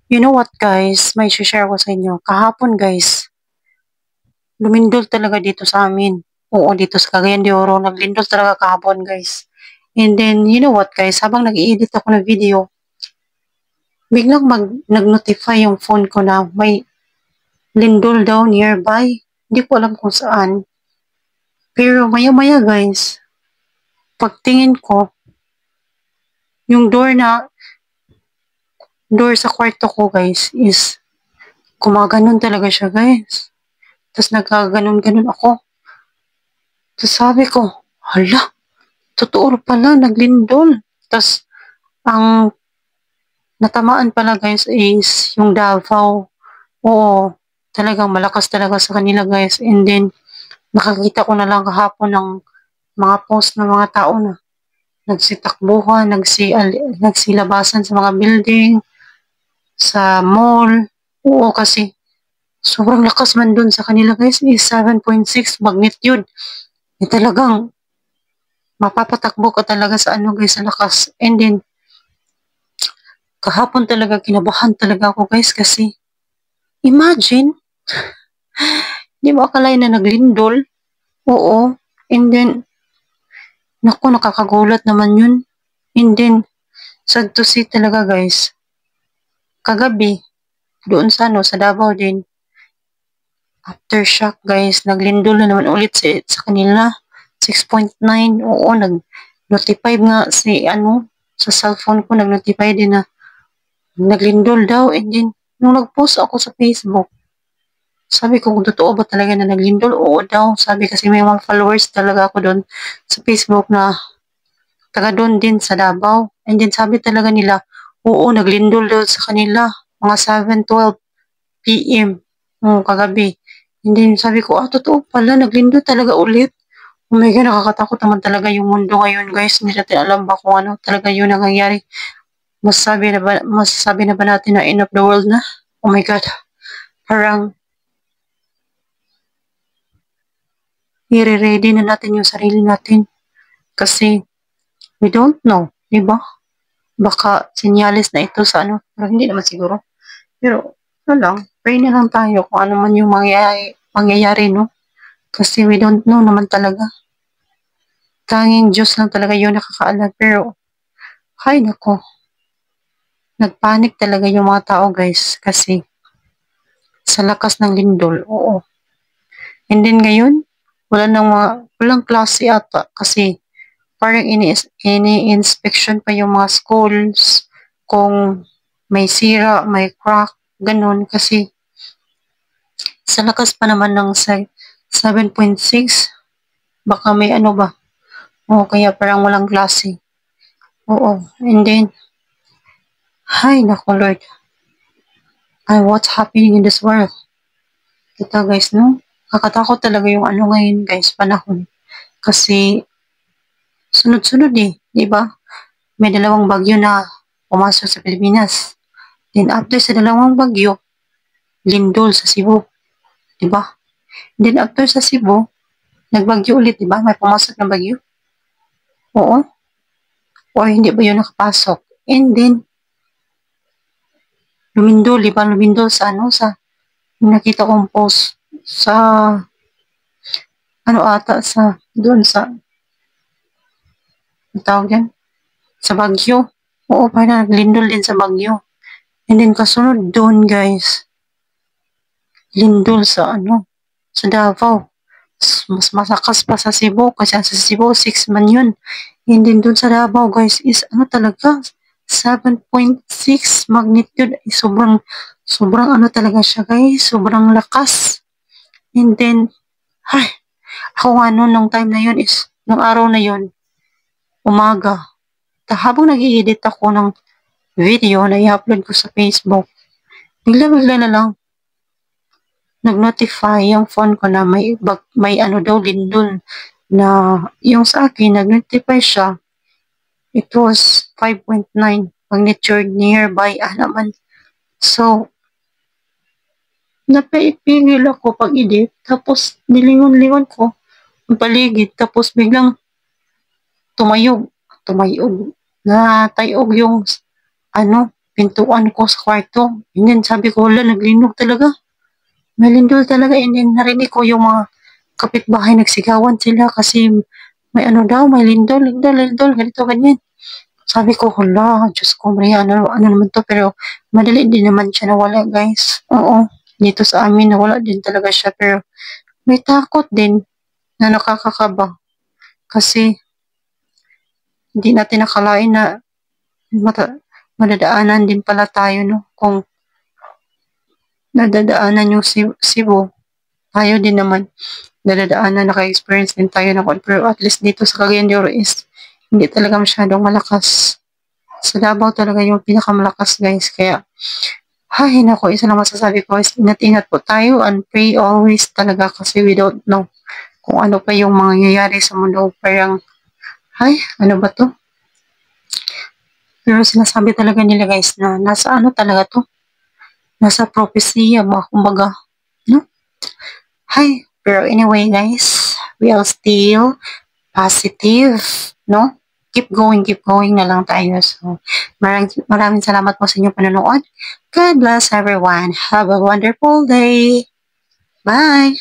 You know what guys, may share ko sa inyo. Kahapon guys, lumindol talaga dito sa amin. Oo, dito sa Cagayan de Oro, naglindol talaga kahapon guys. And then, you know what guys, habang nag-i-edit ako ng video, biglang nag-notify yung phone ko na may lindol daw nearby. Hindi ko alam kung saan. Pero maya-maya guys, pagtingin ko, yung door sa kwarto ko guys is gumaganon talaga siya guys. Tapos nagkaganon-ganon ako. Tapos sabi ko, hala, totoo pala, naglindol. Tapos, ang natamaan pala guys is yung Davao. Oo, talagang malakas talaga sa kanila guys. And then, nakakita ko na lang kahapon ng mga post ng mga tao na nagsitakbuhan, nagsilabasan sa mga building, sa mall. Oo, kasi sobrang lakas man dun sa kanila guys is 7.6 magnitude. Talagang mapapatakbo ka talaga sa ano guys, sa lakas. And then, kahapon talaga kinabahan talaga ako guys kasi imagine, di mo akalain na naglindol. Oo. And then, naku, nakakagulat naman yun. And then, sad to see talaga guys. Kagabi, doon sa ano, sa Davao din, aftershock guys, naglindol na naman ulit sa kanila. 6.9, oo, nag-notify nga si ano, sa cellphone ko, nag-notify din na naglindol daw. And then, nung nag-post ako sa Facebook, sabi ko kung totoo ba talaga na naglindol, oo daw. Sabi kasi may mga followers talaga ako doon sa Facebook na taga doon din sa Davao. And then sabi talaga nila, oo, naglindol daw sa kanila. Mga 7:12 PM. Kagabi. And then sabi ko, totoo pala, naglindol talaga ulit. Oh my God, nakakatakot naman talaga yung mundo ngayon, guys. Hindi natin alam ba kung ano talaga yun ang nangyayari. Masasabi na ba natin na end of the world na? Oh my God. Parang i-ready na natin yung sarili natin. Kasi we don't know, di ba? Baka sinyalis na ito sa ano, pero hindi naman siguro. Pero, ano lang, pray na lang tayo kung ano man yung mangyayari, no? Kasi we don't know naman talaga. Tanging Diyos lang talaga yun nakakaalam. Pero, hay nako, nagpanik talaga yung mga tao, guys. Kasi, sa lakas ng lindol, oo. And then ngayon, walang klase ata kasi parang ini-inspection pa yung mga schools kung may sira, may crack, ganun. Kasi sa lakas pa naman ng 7.6, baka may ano ba. O kaya parang walang klase. Oo. And then, hay nako Lord. Ay, what's happening in this world? Kita guys, no? Kakatakot talaga yung ano ngayon guys, panahon. Kasi sunod-sunod di ba? May dalawang bagyo na pumasok sa Pilipinas. Then after sa dalawang bagyo, lindol sa Cebu, di ba? Then after sa Cebu, nagbagyo ulit, di ba? May pumasok na bagyo. Oo. O hindi ba yun nakapasok? And then, lumindol, di ba? Lumindol sa ano, sa nakita kong post sa ano ata, doon sa ang tawag yan? Sa Bagyo. Oo, parang naglindol din sa Bagyo. And then kasunod doon guys, lindol sa ano, sa Davao. Mas masakas pa sa Cebu kasi sa Cebu 6 man yun. And then doon sa Davao guys is ano talaga, 7.6 magnitude. Sobrang ano talaga siya guys, sobrang lakas. And then, ako nga noon, nung time na yun is, nung araw na yun, umaga. Habang nag-i-edit ako ng video na i-upload ko sa Facebook, bigla-bigla na lang, nag-notify yung phone ko na may ano daw, lindol. Na yung sa akin, nag-notify siya. It was 5.9 magnitude nearby. Naman. So, napipigil ako pag-edit. Tapos, nilingon-lingon ko ang paligid. Tapos, biglang tumayog. Natayog yung ano, pintuan ko sa kwarto. And then sabi ko, wala, naglinog talaga. May lindol talaga. And then narinig ko yung mga kapitbahay nagsigawan sila kasi may ano daw, may lindol, lindol, lindol, ganito, ganyan. Sabi ko, hala, Diyos ko, Maria, ano naman to, pero madali din naman siya nawala, guys. Oo, dito sa amin, nawala din talaga siya, pero may takot din na nakakakaba. Kasi, hindi natin nakalain na madadaanan din pala tayo, no? Kung nadadaanan yung Cebu, tayo din naman, nadadaanan, naka-experience din tayo na pero at least dito sa Cagayan de Oro is, hindi talaga masyadong malakas. Sa Davao talaga yung pinakamalakas, guys. Kaya, ay, nako, isa lang masasabi ko is ingat-ingat po tayo and pray always talaga kasi we don't know kung ano pa yung mangyayari sa mundo. Parang, ay, ano ba to? Pero sinasabi talaga nila, guys, na nasa ano talaga to? Nasa propesya ba, kumbaga, no? Ay, pero anyway, guys, we are still positive, no? Keep going na lang tayo. So, maraming salamat po sa inyong panonood. God bless everyone. Have a wonderful day. Bye!